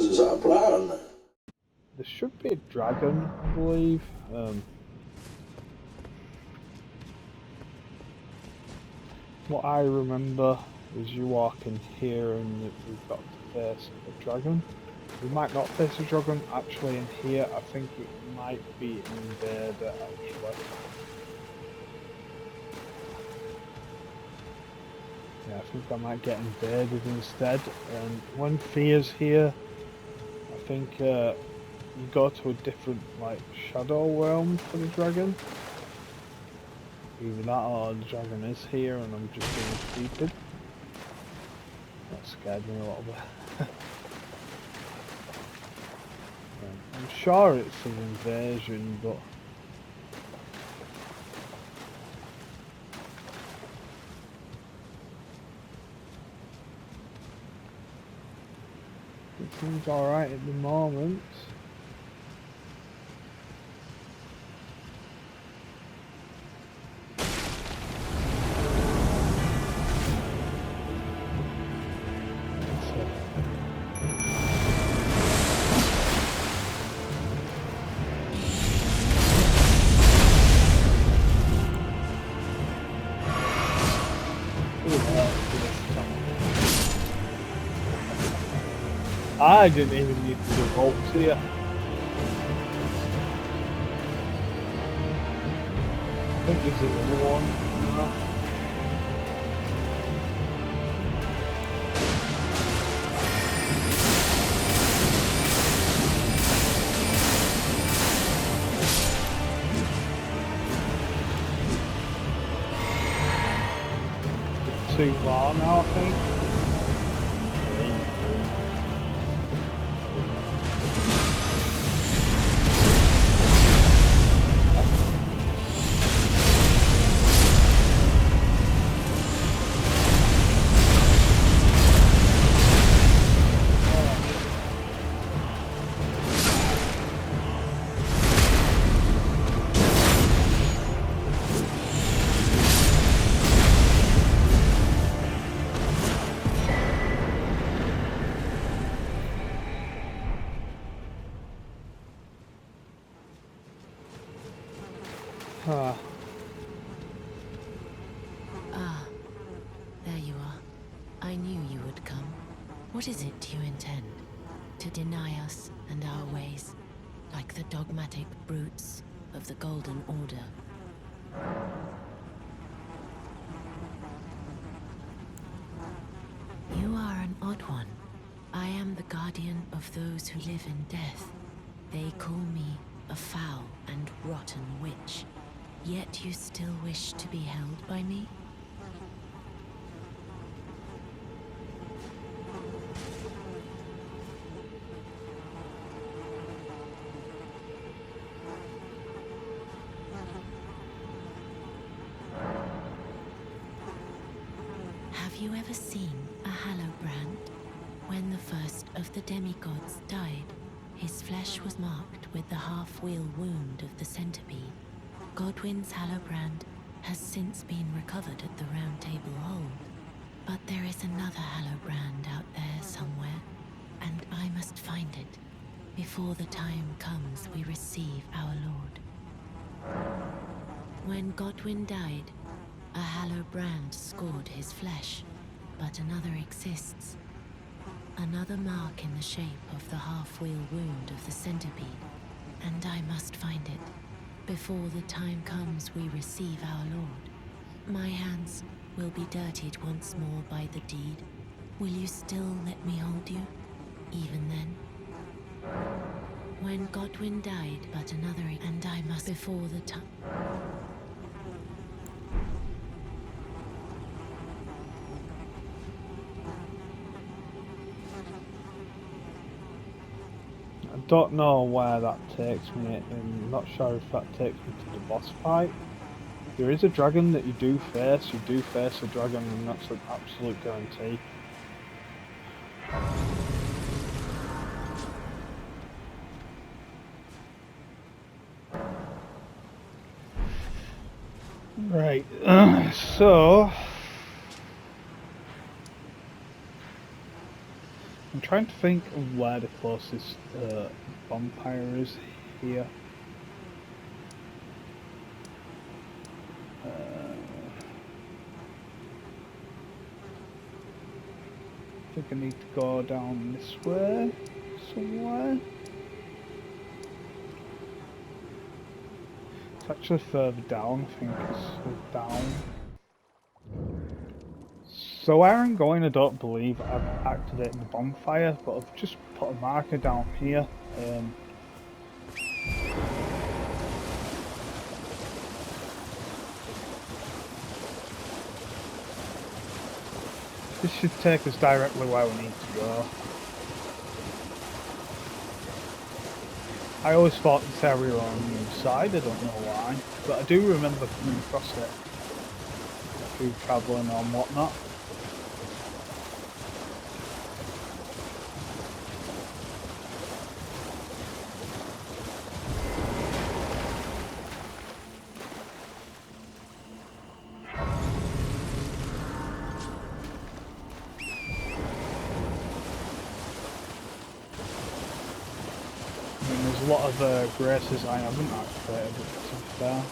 is our plan. There should be a dragon, I believe. What I remember is you walk in here and we've got to face a dragon. We might not face a dragon actually in here. I think it might be an invader actually. Yeah, I think I might get invaded instead. And when Fear's here, I think you go to a different like shadow realm for the dragon. Either that or the dragon is here and I'm just being stupid. That scared me a little bit. I'm sure it's an invasion, but it seems alright at the moment. I didn't even need to do bolts here. I think there's another one. Too far now, I think. Ah, there you are. I knew you would come. What is it you intend? To deny us and our ways, like the dogmatic brutes of the Golden Order? You are an odd one. I am the guardian of those who live in death. They call me a foul and rotten witch. Yet you still wish to be held by me? Have you ever seen a Hallowbrand? When the first of the demigods died, his flesh was marked with the half-wheel wound of the centipede. Godwyn's Hallowbrand has since been recovered at the Round Table Hold. But there is another Hallowbrand out there somewhere, and I must find it before the time comes we receive our Lord. When Godwyn died, a Hallowbrand scored his flesh, but another exists. Another mark in the shape of the half-wheel wound of the centipede, and I must find it before the time comes we receive our Lord. My hands will be dirtied once more by the deed. Will you still let me hold you, even then? When Godwyn died, but another, and I must before the time. I don't know where that takes me. I'm not sure if that takes me to the boss fight. There is a dragon that you do face a dragon, and that's an absolute guarantee. Right, so I'm trying to think of where the closest bonfire is here. I think I need to go down this way somewhere. It's actually further down, I think it's down. So where I'm going, I don't believe I've activated the bonfire, but I've just put a marker down here. This should take us directly where we need to go. I always thought this area was on the inside, I don't know why, but I do remember coming across it through travelling and whatnot. I mean, there's a lot of graces I haven't activated, to be fair.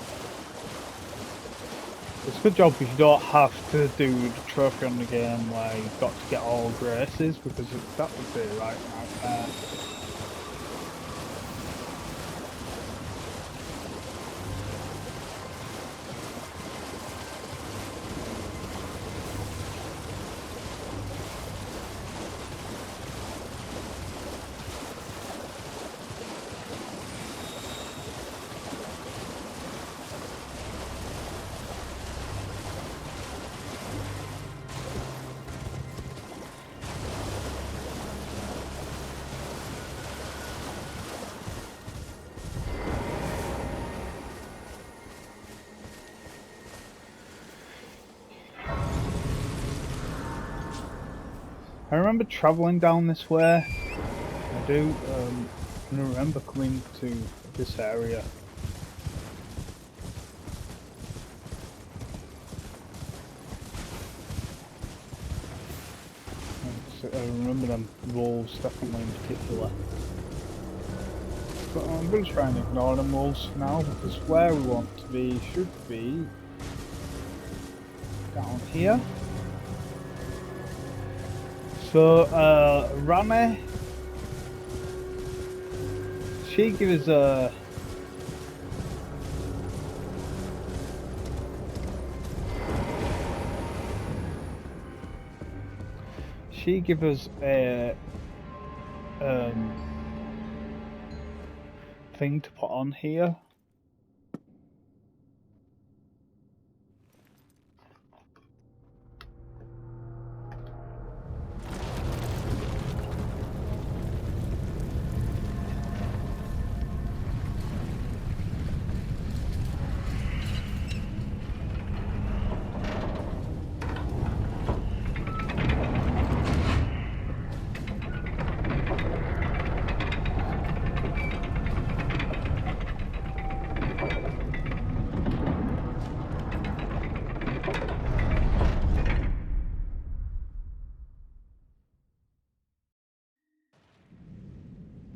It's a good job because you don't have to do the trophy on the game where you've got to get all graces, because that would be right out there. I remember travelling down this way. I do. I remember coming to this area. I remember them wolves definitely in particular. But I'm going to try and ignore them wolves for now, because where we want to be should be down here. So, Rame, she gives a thing to put on here.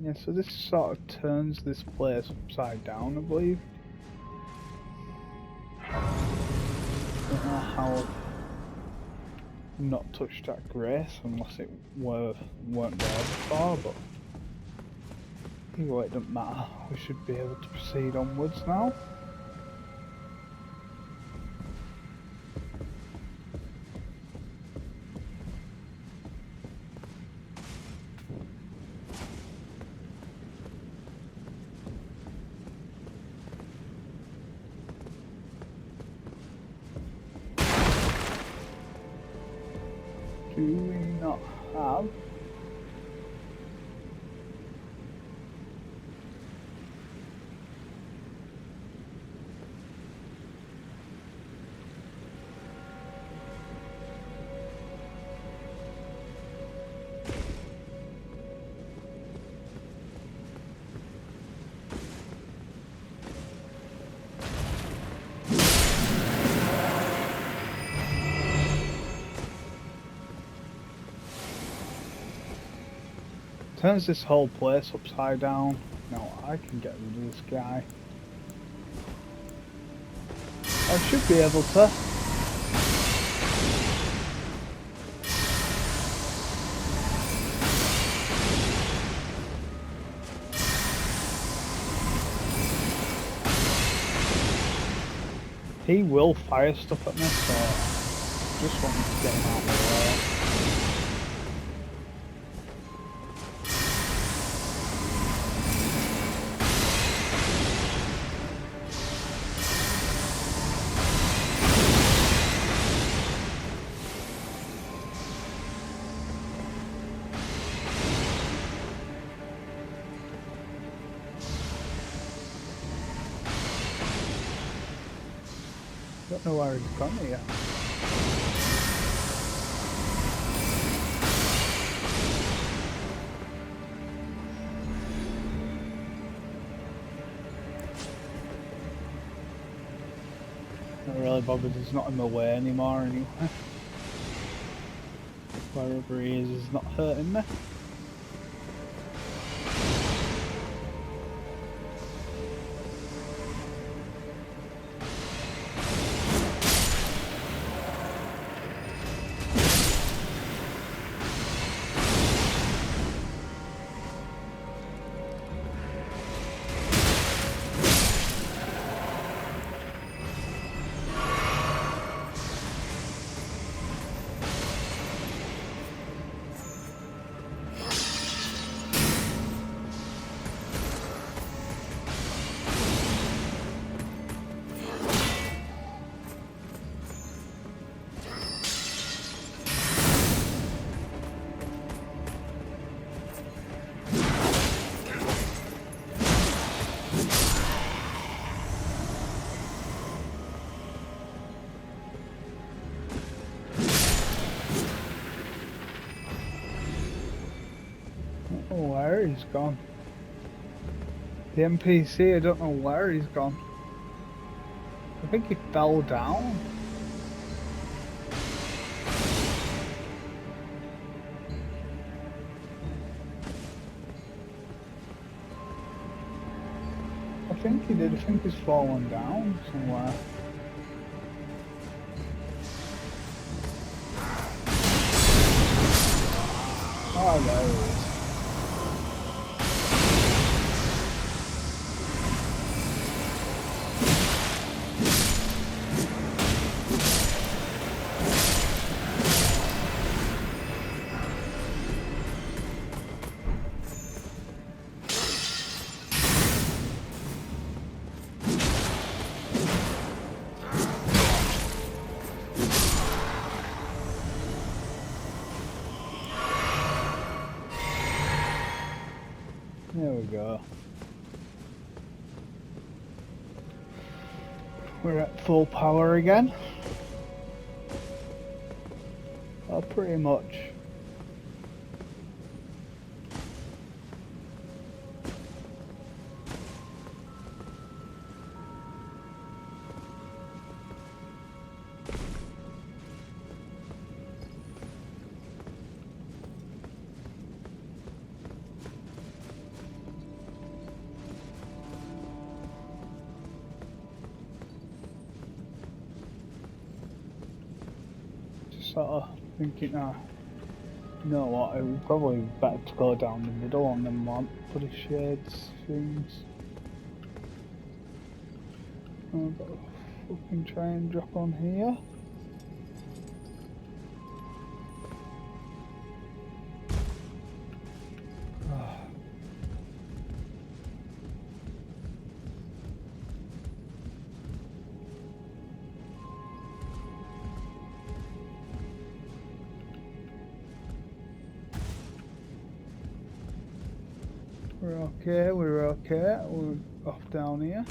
Yeah, so this sort of turns this place upside down, I believe. Don't know how I've not touched that grace unless it weren't there before, but either way, it doesn't matter. We should be able to proceed onwards now. Do we not have? Turns this whole place upside down. Now I can get rid of this guy. I should be able to. He will fire stuff at me, so just want me to get him out of the way. Don't know where he's gone yet. Not really bothered, he's not in the way anymore anyway. Wherever he is, he's not hurting me. Oh, where he's gone. The NPC, I don't know where he's gone. I think he fell down. I think he did. I think he's fallen down somewhere. Oh, there he is. There we go. We're at full power again. Well, pretty much. Sort of thinking, you know what, it would probably be better to go down the middle on them lamp for the shades things. I've got to fucking try and drop on here. We're okay, we're off down here.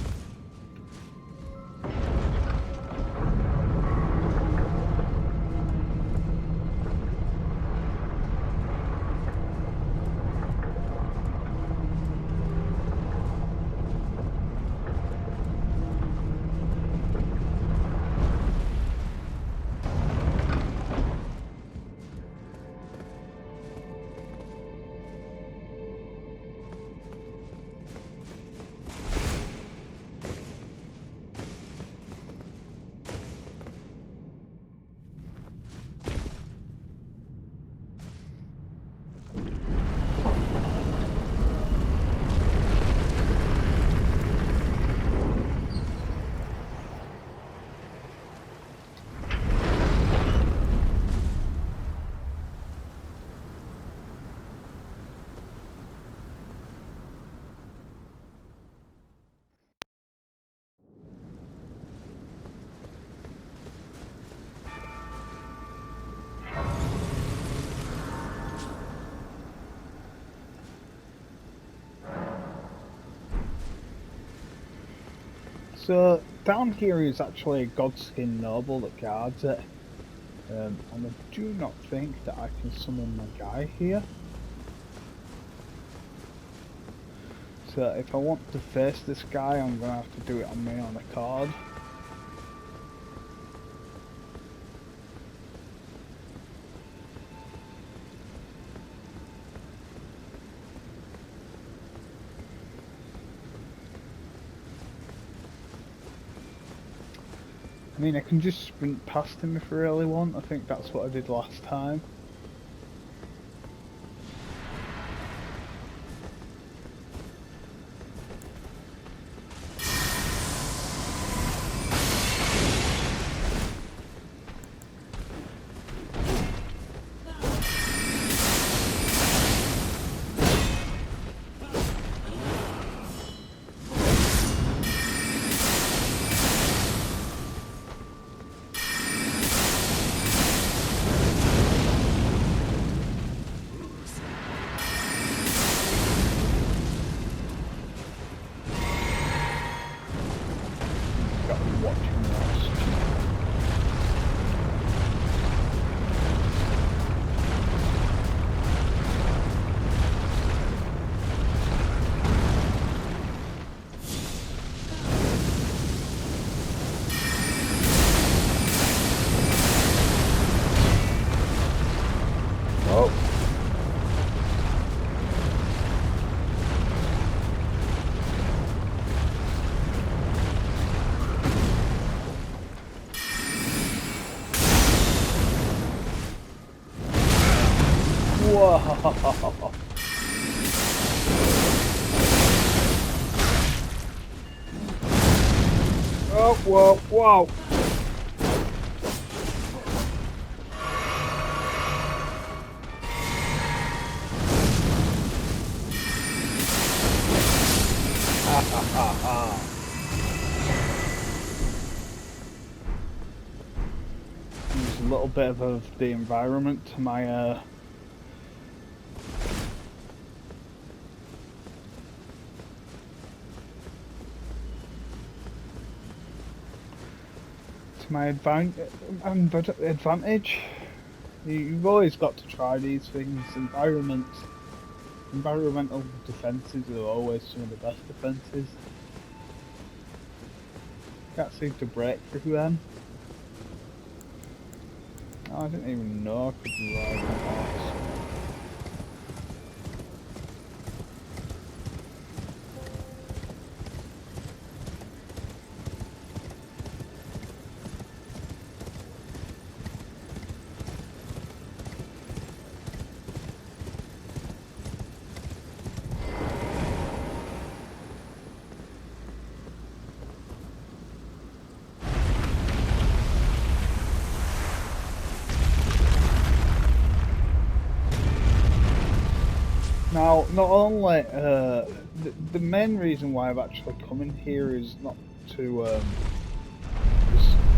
So down here is actually a Godskin noble that guards it, and I do not think that I can summon my guy here. So if I want to face this guy, I'm gonna have to do it on my own accord. I mean, I can just sprint past him if I really want. I think that's what I did last time. Got to watch him lost. Oh. Whoa. Oh, whoa, whoa. Ha ha ha ha. Use a little bit of the environment to my advantage. You've always got to try these things. Environmental defences are always some of the best defences. Can't seem to break through them. Oh, I didn't even know I could ride my horse. Now, not only the main reason why I've actually come in here is not to is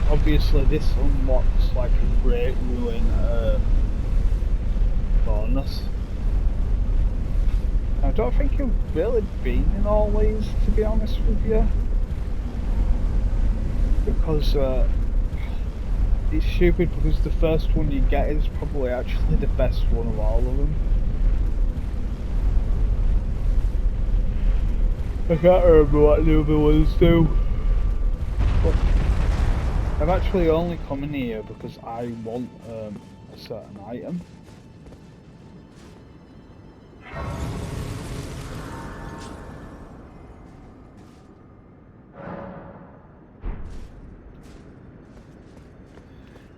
obviously this unlocks like a great ruin bonus. I don't think you've really been in all these, to be honest with you, because it's stupid because the first one you get is probably actually the best one of all of them. I can't remember what the other ones do. But I've actually only come in here because I want a certain item.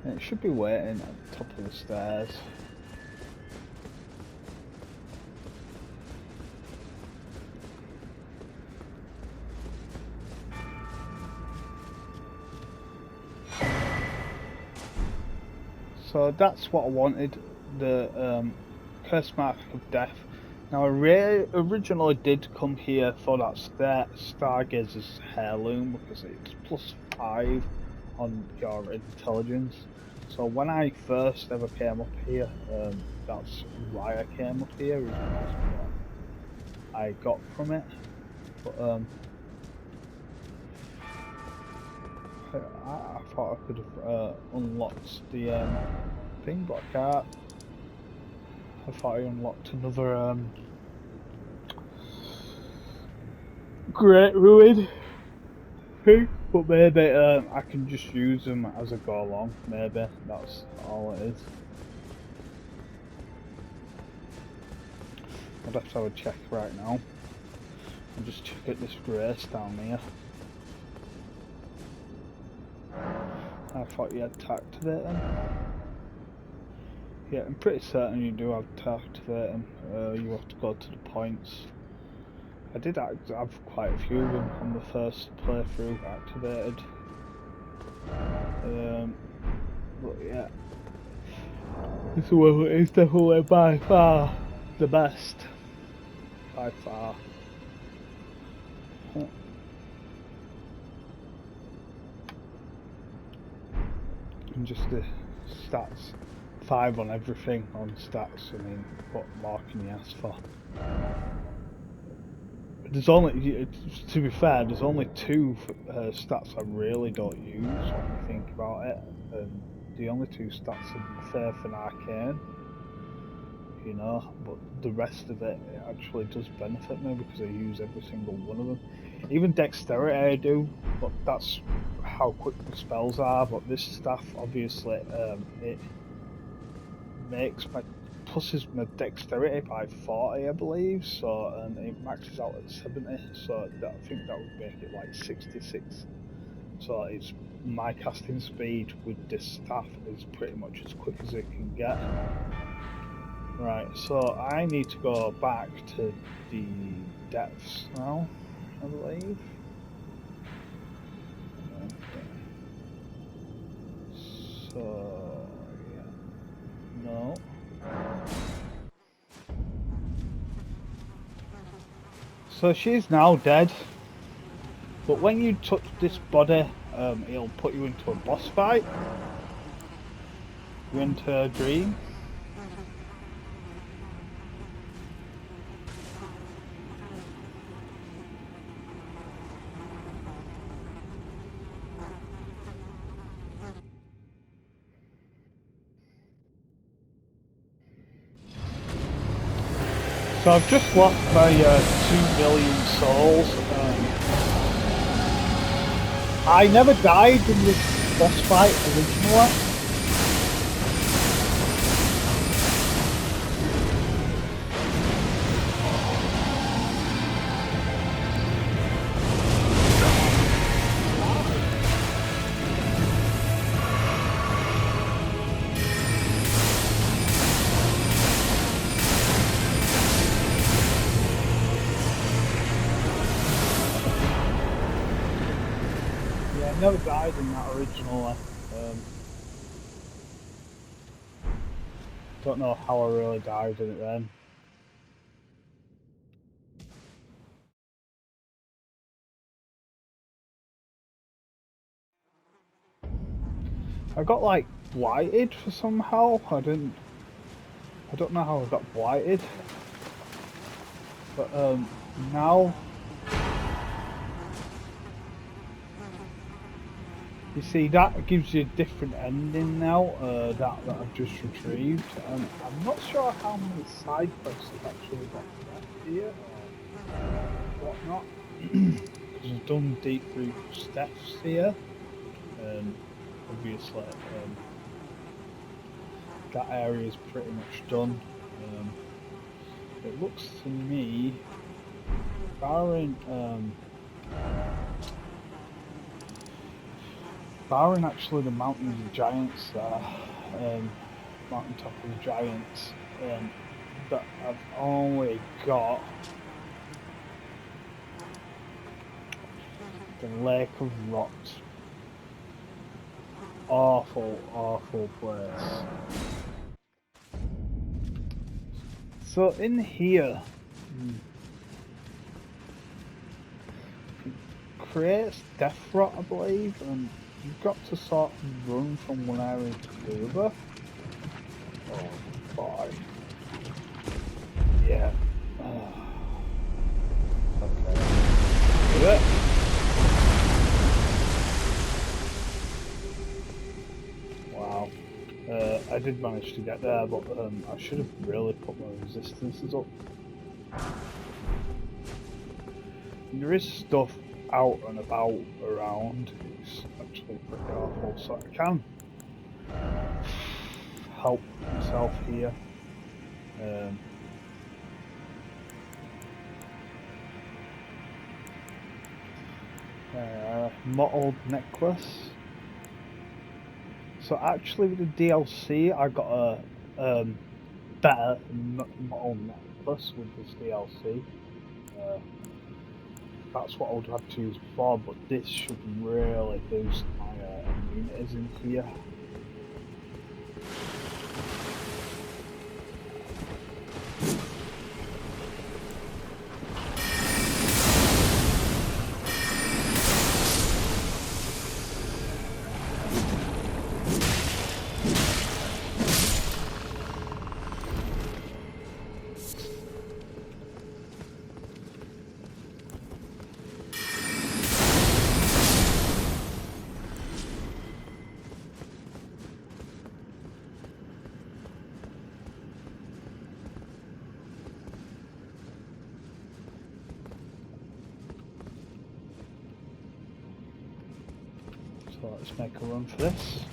And it should be waiting at the top of the stairs. So that's what I wanted, the curse mark of death. Now I originally did come here for that Stargazer's heirloom because it's +5 on your intelligence. So when I first ever came up here, that's why I came up here, is because of what I got from it. But I thought I could have unlocked the thing, but I can't. I thought I unlocked another Great Ruin thing, but maybe I can just use them as I go along. Maybe that's all it is. I'd have to have a check right now. I'll just check out this grace down here. I thought you had to activate them. Yeah, I'm pretty certain you do have to activate them. You have to go to the points. I did have quite a few of them on the first playthrough activated. But yeah, this one is definitely by far the best. By far. And just the stats. 5 on everything on stats. I mean, what more can you ask for? There's only, to be fair, there's only 2 stats I really don't use when you think about it. And the only 2 stats are Faith and Arcane, you know, but the rest of it actually does benefit me because I use every single one of them. Even Dexterity I do, but that's how quick the spells are. But this staff, obviously, it makes my pluses my dexterity by 40, I believe, so it maxes out at 70, so I think that would make it like 66. So it's my casting speed with this staff is pretty much as quick as it can get. Right, so I need to go back to the depths now, I believe. Okay. So yeah, no. So she's now dead, but when you touch this body, it'll put you into a boss fight. You enter a dream. So I've just lost my 2 million souls. I never died in this boss fight originally. Yeah, I never died in that original. Don't know how I really died in it then. I got like blighted for somehow. I don't know how I got blighted. But now you see that gives you a different ending now. That I've just retrieved, and I'm not sure how many side quests I've actually got left here or whatnot. Because I've done deep root steps here, and obviously that area is pretty much done. It looks to me, barring actually the Mountain of the Giants there, Mountaintop of the Giants, that I've only got the Lake of Rocks. Awful, awful place. So in here, it creates death rot, I believe, and you've got to sort of run from one area to the other. Oh boy. Yeah. Okay. Do it. did manage to get there, but I should have really put my resistances up. There is stuff out and about around. It's actually pretty awful, so I can help myself here. Mottled necklace. So actually with the DLC I got a better mottled necklace with this DLC. That's what I would have to use before, but this should really boost my immunities in here. So let's make a run for this.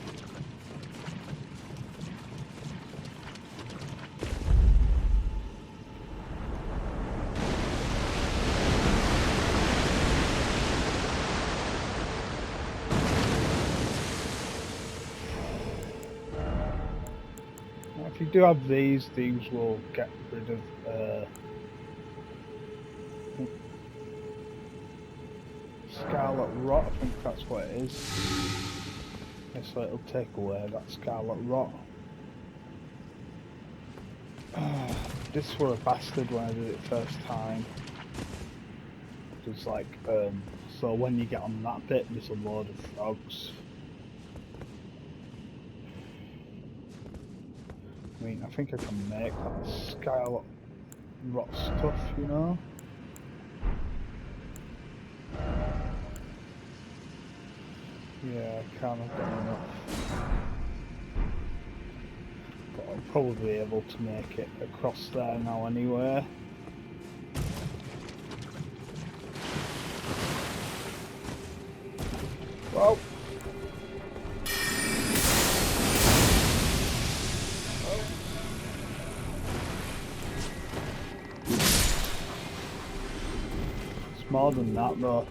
Now, if you do have these will get rid of Scarlet Rot, I think that's what it is. Yeah, so it'll take away that Scarlet Rot. This were a bastard when I did it first time. It's like, so when you get on that bit, there's a load of frogs. I mean, I think I can make that Scarlet Rot stuff, you know? Yeah, I can't have got enough. But I'll probably be able to make it across there now anyway. Well. It's more than that though.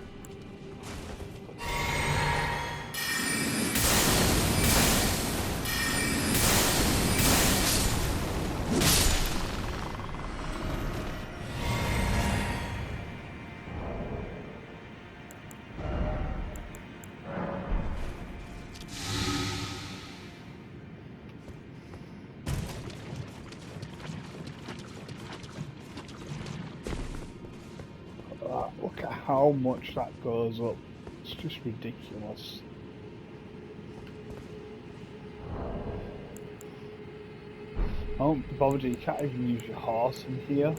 Look at how much that goes up. It's just ridiculous. I don't bother, you can't even use your horse in here.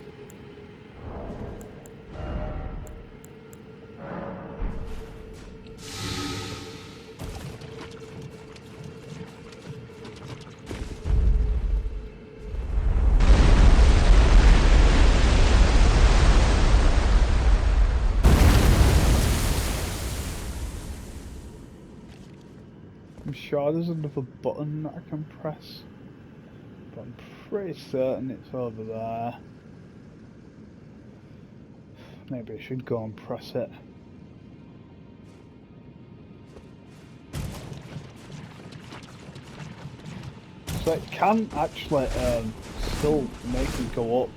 I'm sure there's another button that I can press, but I'm pretty certain it's over there. Maybe I should go and press it. So it can actually still make it go up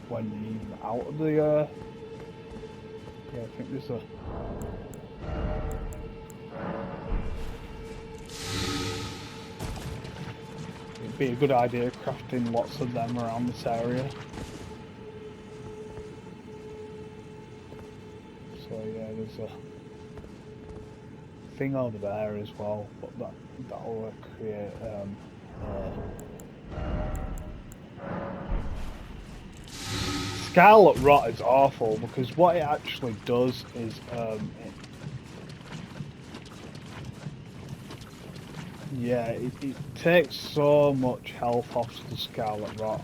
when you're even out of the yeah, I think there's a it'd be a good idea crafting lots of them around this area. So yeah, there's a thing over there as well, but that'll create Scarlet Rot is awful because what it actually does is Yeah, it takes so much health off the Scarlet Rot.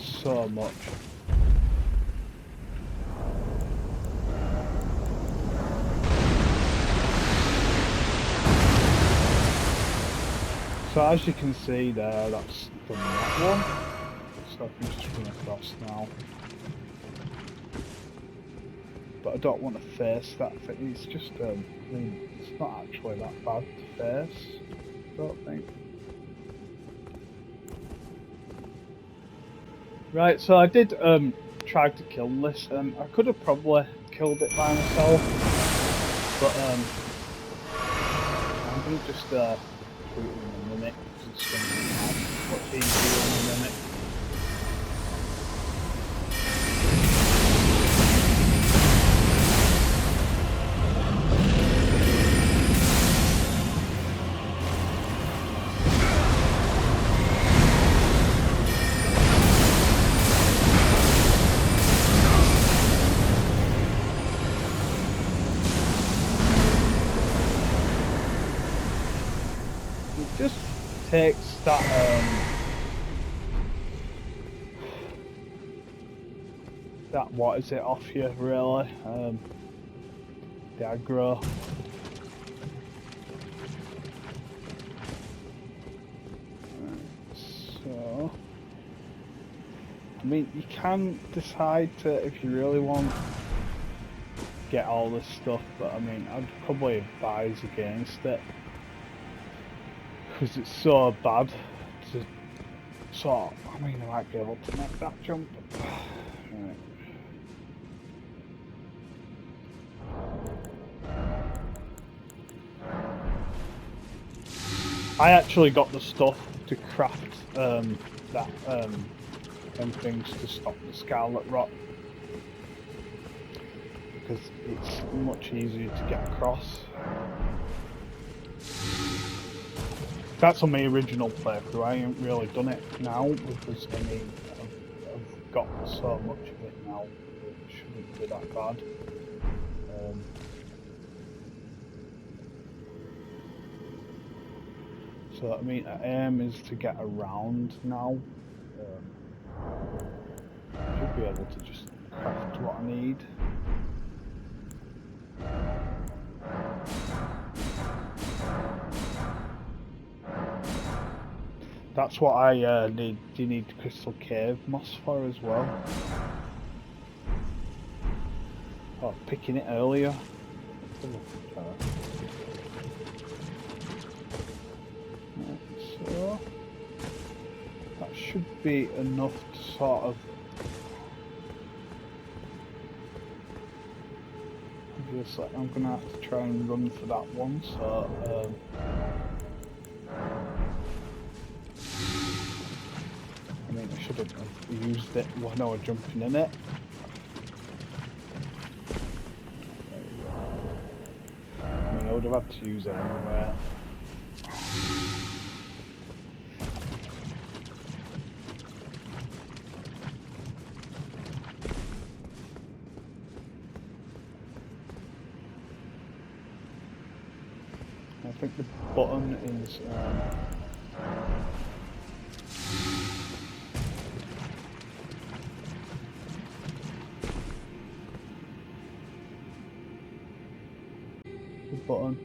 So much. So as you can see there, that's done that one. So I can just run across now. But I don't want to face that thing. It's just, I mean, it's not actually that bad to face, I don't think. Right, so I did try to kill this. I could have probably killed it by myself, but I'm gonna just do it in a minute. It's gonna be much easier in a minute. It just takes that what is it off you really, the aggro. So I mean, you can decide to, if you really want, get all this stuff, but I mean, I'd probably advise against it because it's so bad to sort. I mean, I might be able to make that jump. Right. I actually got the stuff to craft them things to stop the Scarlet Rot because it's much easier to get across. That's on my original playthrough. I ain't really done it now because I mean I've got so much of it now. It shouldn't be that bad. So I mean, our aim is to get around now. I should be able to just craft what I need. That's what I need. Do you need Crystal Cave moss for as well? Oh, picking it earlier. So that should be enough to sort of. Obviously, I'm gonna have to try and run for that one. So. I mean, I should have used it when I was jumping in it. I mean, I would have had to use it anywhere. I think the button is. Button.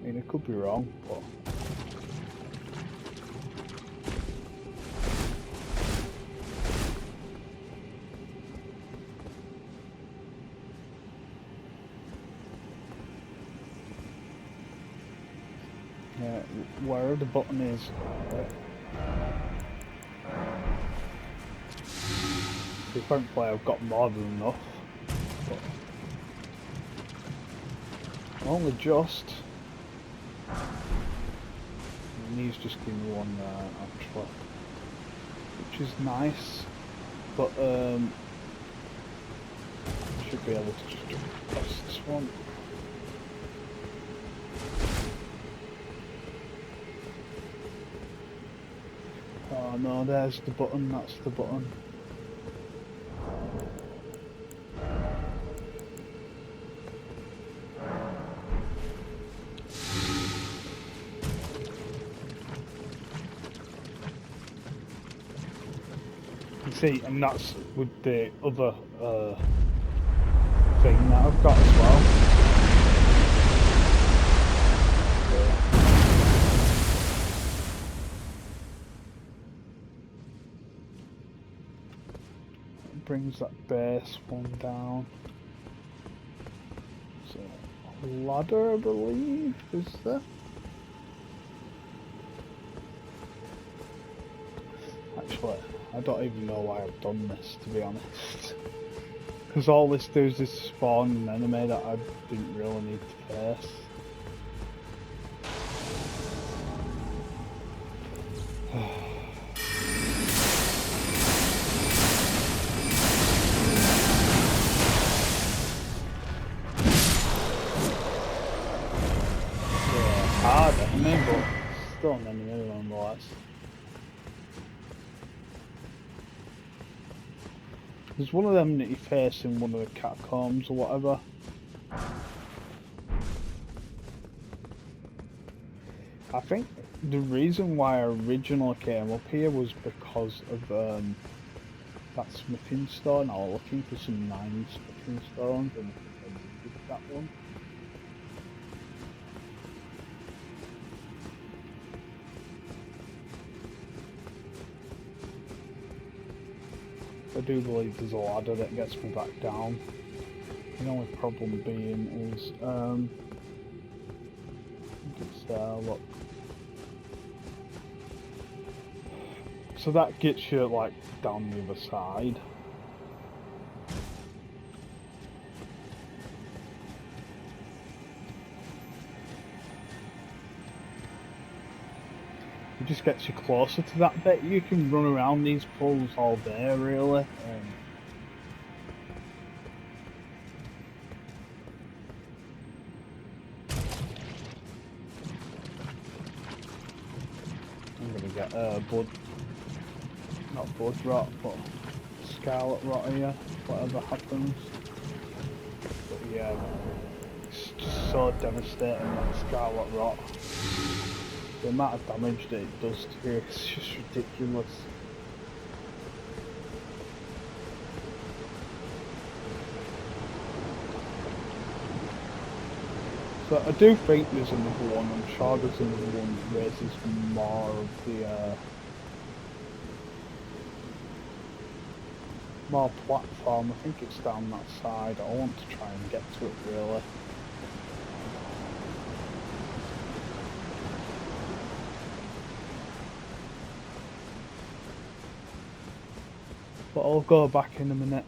I mean, it could be wrong, but yeah, where the button is. Thankfully, I've got more than enough. But only just. And he's just giving me one there, actually, which is nice. But should be able to just jump across this one. Oh no, there's the button. That's the button. See, and that's with the other thing that I've got as well. It brings that base one down. So, a ladder, I believe, is there? Actually, I don't even know why I've done this, to be honest. Because all this does is spawn an enemy that I didn't really need to face. Yeah, hard enemy, but still an enemy nonetheless. There's one of them that you face in one of the catacombs or whatever. I think the reason why I originally came up here was because of that smithing stone. I was looking for some 9 smithing stones and I needed that one. I do believe there's a ladder that gets me back down. The only problem being is, I think it's there, look. So that gets you like down the other side. It just gets you closer to that bit. You can run around these pools all day, really. I'm gonna get not blood rot, but scarlet rot here, whatever happens. But yeah, it's just so devastating, that scarlet rot. The amount of damage that it does to you is just ridiculous. So I do think there's another one. I'm sure there's another one that raises more of the more platform. I think it's down that side. I want to try and get to it really. But I'll go back in a minute.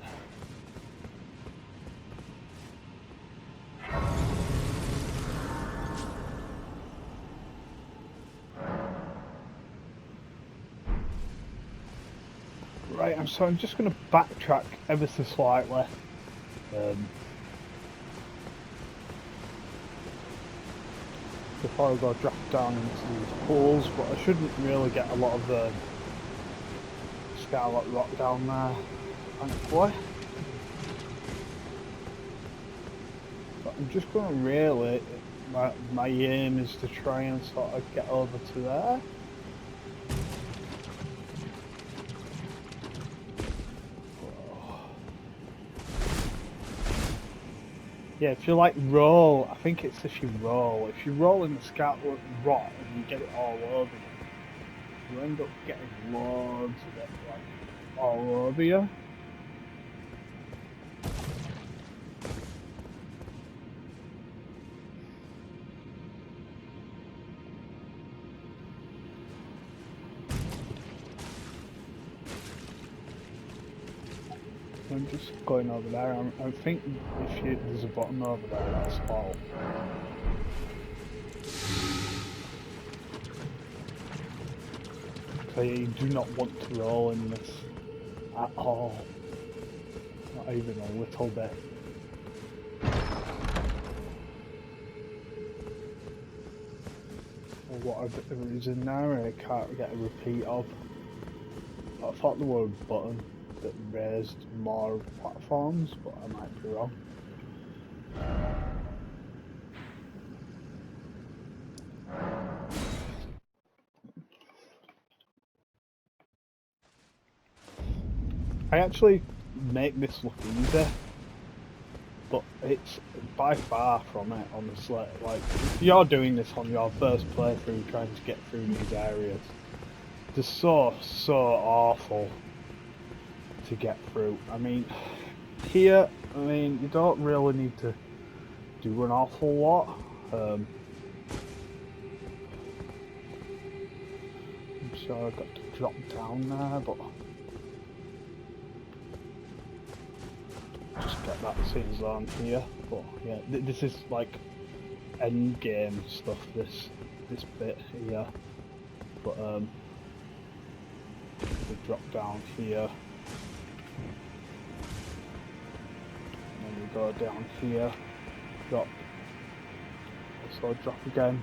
Right, so I'm just going to backtrack ever so slightly. Before I go drop down into these pools, but I shouldn't really get a lot of the scarlet rock down there, thankfully. But I'm just going to really, my aim is to try and sort of get over to there. Yeah, if you like roll, I think it's if you roll. If you roll in the scarlet rock and you get it all over you, you end up getting loads of it like all over you. I'm just going over there. I think if there's a button over there, that's all. So you do not want to roll in this at all. Not even a little bit. Or whatever is in there I can't get a repeat of. I thought there were a button that raised more platforms, but I might be wrong. I actually make this look easy, but it's by far from it, honestly. Like, if you're doing this on your first playthrough, trying to get through these areas, they're so awful to get through. I mean, here, you don't really need to do an awful lot. I'm sure I got to drop down there, but just get that scene zone here. But yeah, this is like end game stuff. This bit here, but we drop down here, and then we go down here, drop, also drop again.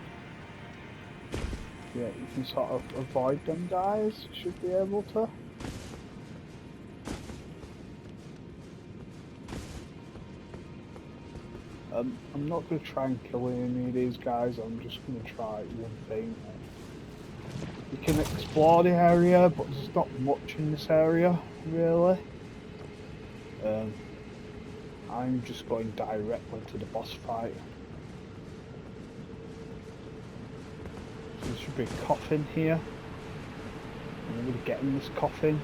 Yeah, you can sort of avoid them guys. You should be able to. I'm not going to try and kill any of these guys, I'm just going to try one thing. You can explore the area, but there's not much in this area, really. I'm just going directly to the boss fight. So there should be a coffin here. I'm going to get in this coffin.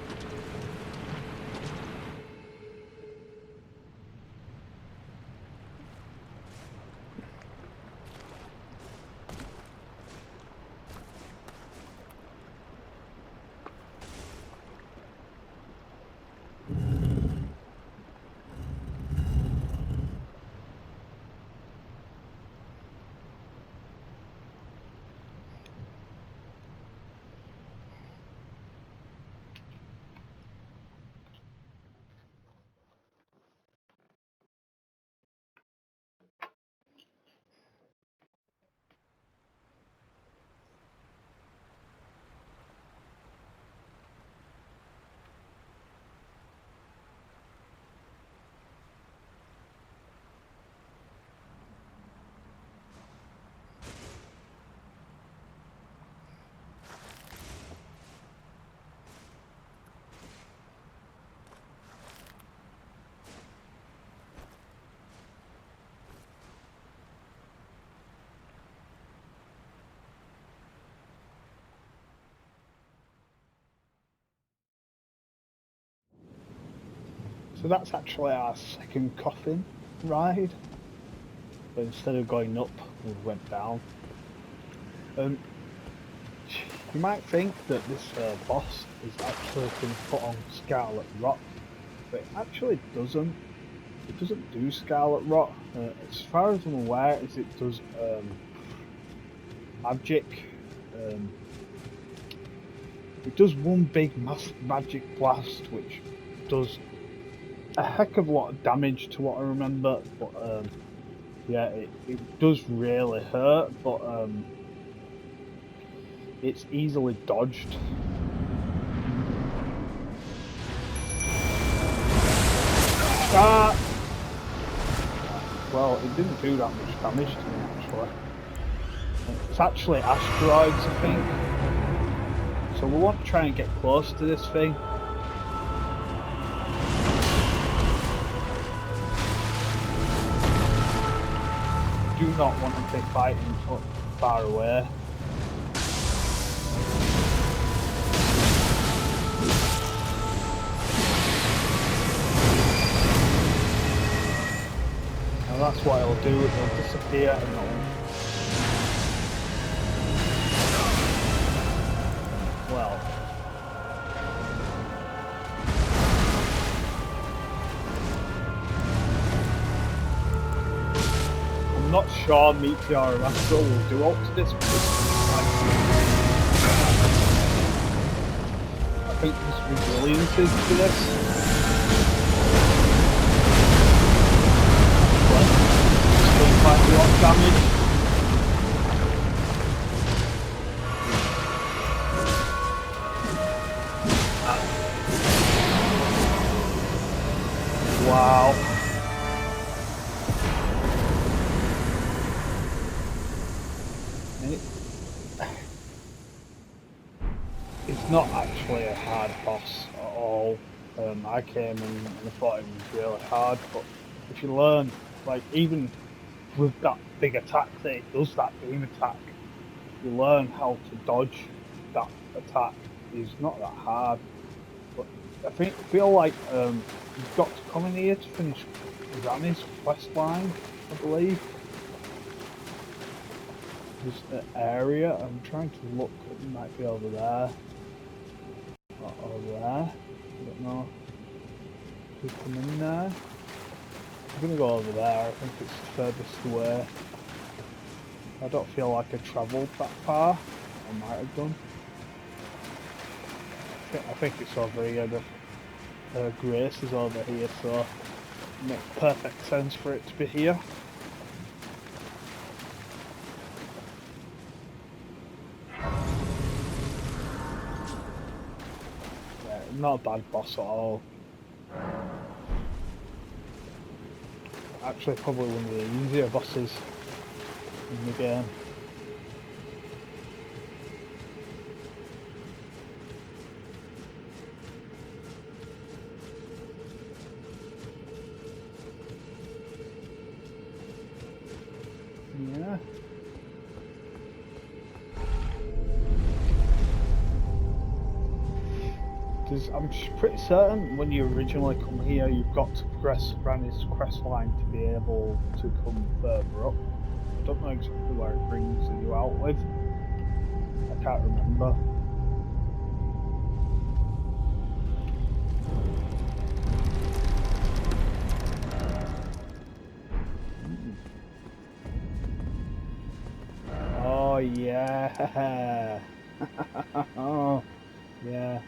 So that's actually our second coffin ride. But instead of going up, we went down. You might think that this boss is actually been put on Scarlet Rot, but it actually doesn't. It doesn't do Scarlet Rot. As far as I'm aware, it does magic. It does one big massive magic blast, which does a heck of a lot of damage to what I remember, but yeah, it does really hurt, but it's easily dodged. Ah! Well, it didn't do that much damage to me, actually. It's actually asteroids, I think. So we want to try and get close to this thing. Do not want to be fighting far away. And that's what it'll do, it'll disappear and it'll... Well... I'm not sure Meteor or Astral will do up to this, but I think there's resiliences to this. Quite a lot of damage. Wow. It's not actually a hard boss at all. I came and I thought it was really hard, but if you learn, like even with that big attack that it does, that beam attack, you learn how to dodge that attack. It's not that hard, but feel like you've got to come in here to finish Granny's quest line, I believe. This area. I'm trying to look. It might be over there. Or over there. I don't know. Could come in there. I'm gonna go over there. I think it's the furthest away. I don't feel like I travelled that far. I might have done. I think it's over here. The Grace is over here, so it makes perfect sense for it to be here. Yeah, not a bad boss at all. Actually, probably one of the easier bosses in the game. Yeah. I'm pretty certain when you originally come here, you've got to progress Granny's quest line to be able to come further up. I don't know exactly where it brings you out with. I can't remember. Oh yeah. Oh yeah.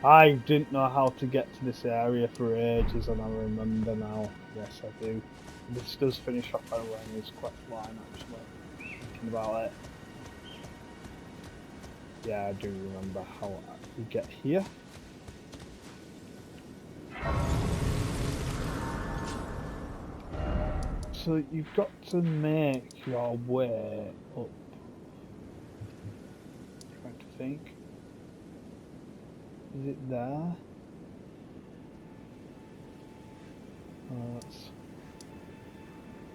I didn't know how to get to this area for ages, and I remember now. Yes, I do. This does finish off our Granny's quest line, actually. Thinking about it. Yeah, I do remember how we get here. So you've got to make your way up. Trying to think. Is it there? That's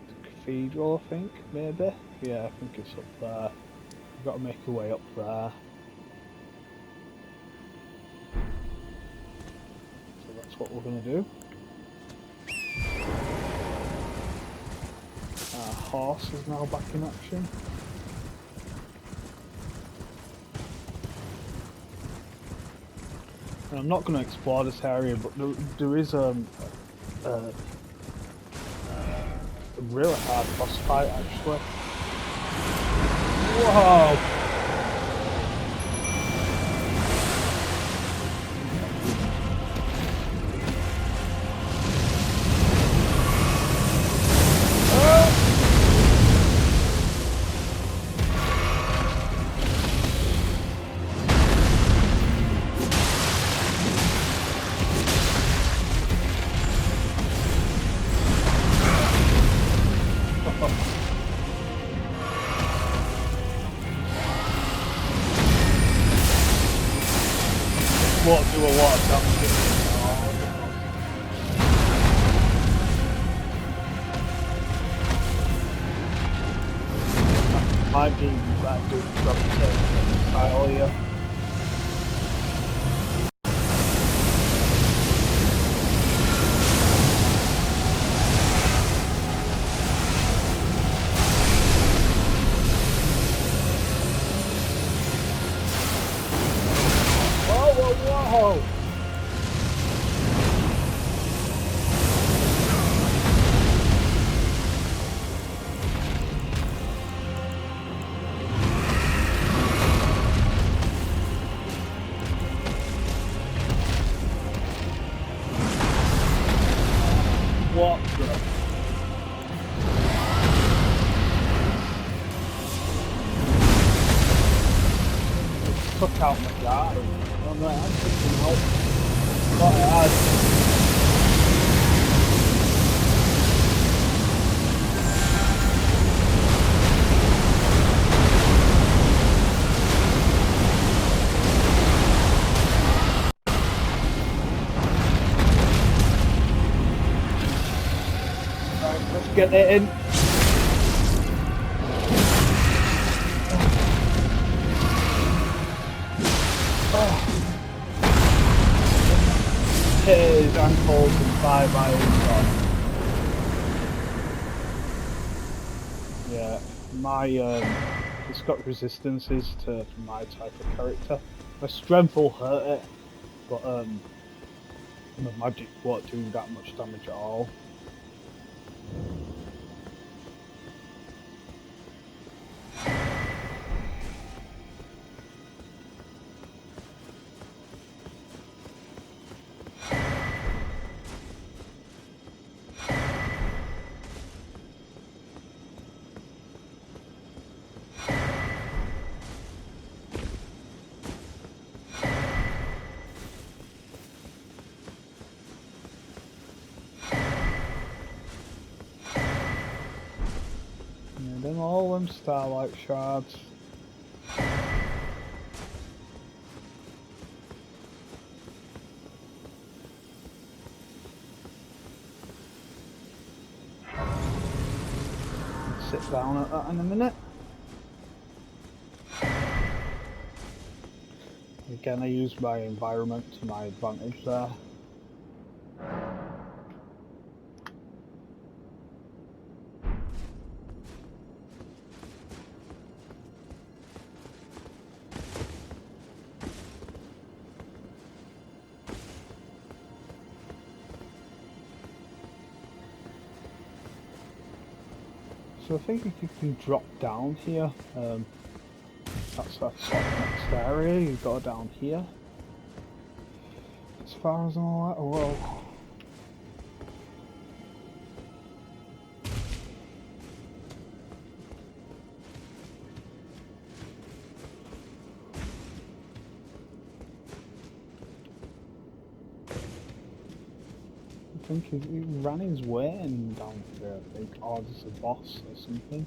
the cathedral, I think, maybe? Yeah, I think it's up there. You've got to make your way up there. So that's what we're going to do. Our horse is now back in action. And I'm not going to explore this area, but there is a really hard boss fight, actually. Whoa! Won't do a lot of damage. Might be that dude from the style here. Whoa! What the? Took out my guy. I'm like, I'm freaking out. Not hard. get it in. Hit his ankles and bye-bye he's gone. Yeah, my it's got resistances to my type of character. My strength will hurt it, but my magic won't do that much damage at all. And then all them starlight shards. Sit down at that in a minute. Again, I use my environment to my advantage there. So I think if you can drop down here, that's sort of next area, you go down here. As far as all that, whoa. I think he ran his way and down here, I think. Oh, there's a boss or something.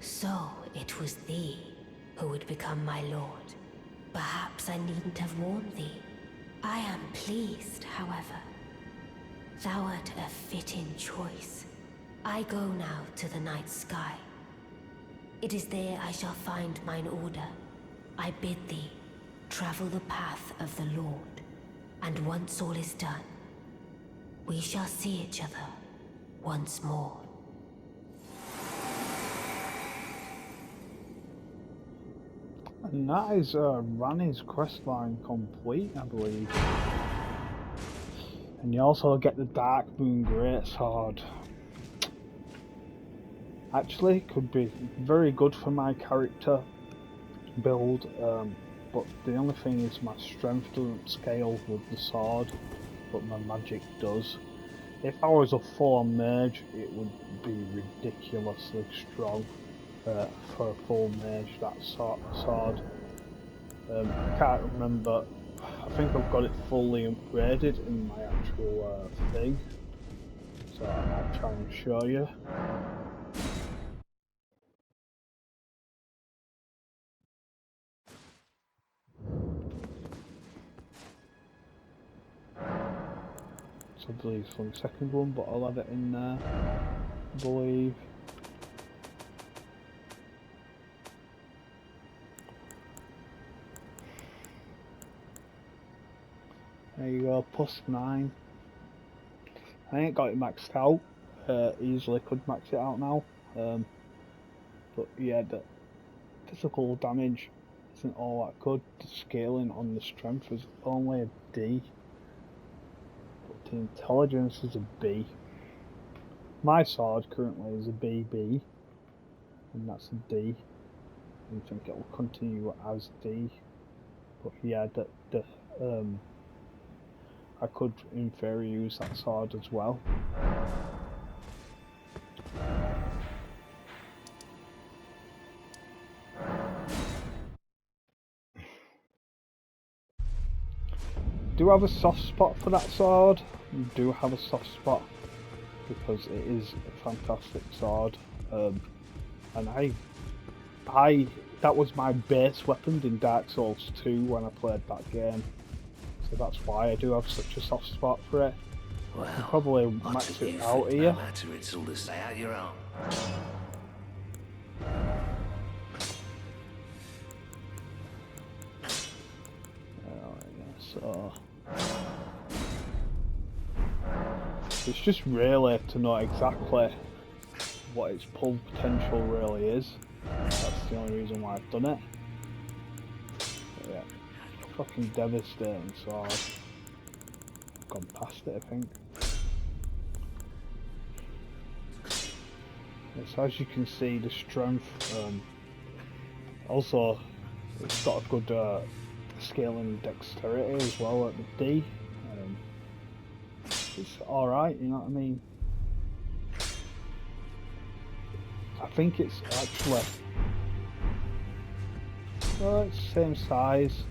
So it was thee who would become my lord. Perhaps I needn't have warned thee. I am pleased, however. Thou art a fitting choice. I go now to the night sky. It is there I shall find mine order. I bid thee travel the path of the Lord, and once all is done, we shall see each other once more. And that is Ranni's questline complete, I believe. And you also get the Dark Moon Greatsword. Actually, could be very good for my character build, but the only thing is my strength doesn't scale with the sword, but my magic does. If I was a full mage, it would be ridiculously strong for a full mage, that sort of sword. I can't remember, I think I've got it fully upgraded in my actual thing, so I might try and show you. So I believe it's from the second one, but I'll have it in there, I believe. There you go, +9. I ain't got it maxed out. Easily could max it out now. But yeah, the physical damage isn't all that good. The scaling on the strength is only a D. But the intelligence is a B. My sword currently is a BB, and that's a D. I think it will continue as D. But yeah, I could in theory use that sword as well. Do have a soft spot for that sword. I do have a soft spot because it is a fantastic sword, and that was my base weapon in Dark Souls 2 when I played that game, so that's why I do have such a soft spot for it. Well, I'll probably what max do it you out think, here. no matter, it's all to say out your own. So it's just really to know exactly what its pull potential really is. That's the only reason why I've done it. But yeah, fucking devastating sword. I've gone past it, I think. So as you can see, the strength, also it's got a good scaling dexterity as well at the D. It's alright, you know what I mean? I think it's actually, well, it's the same size.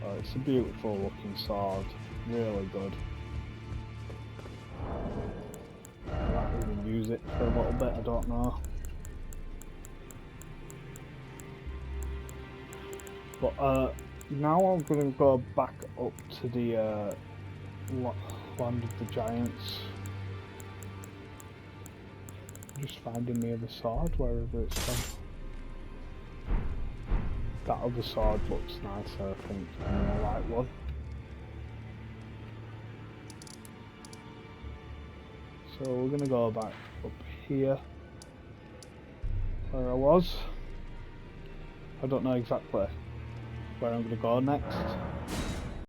Oh, it's a beautiful looking sword, really good. I might even use it for a little bit, I don't know. But now I'm going to go back up to the Land of the Giants. I'm just finding the other sword, wherever it's gone. That other sword looks nicer, I think, than the light one. So we're going to go back up here, where I was. I don't know exactly where I'm going to go next.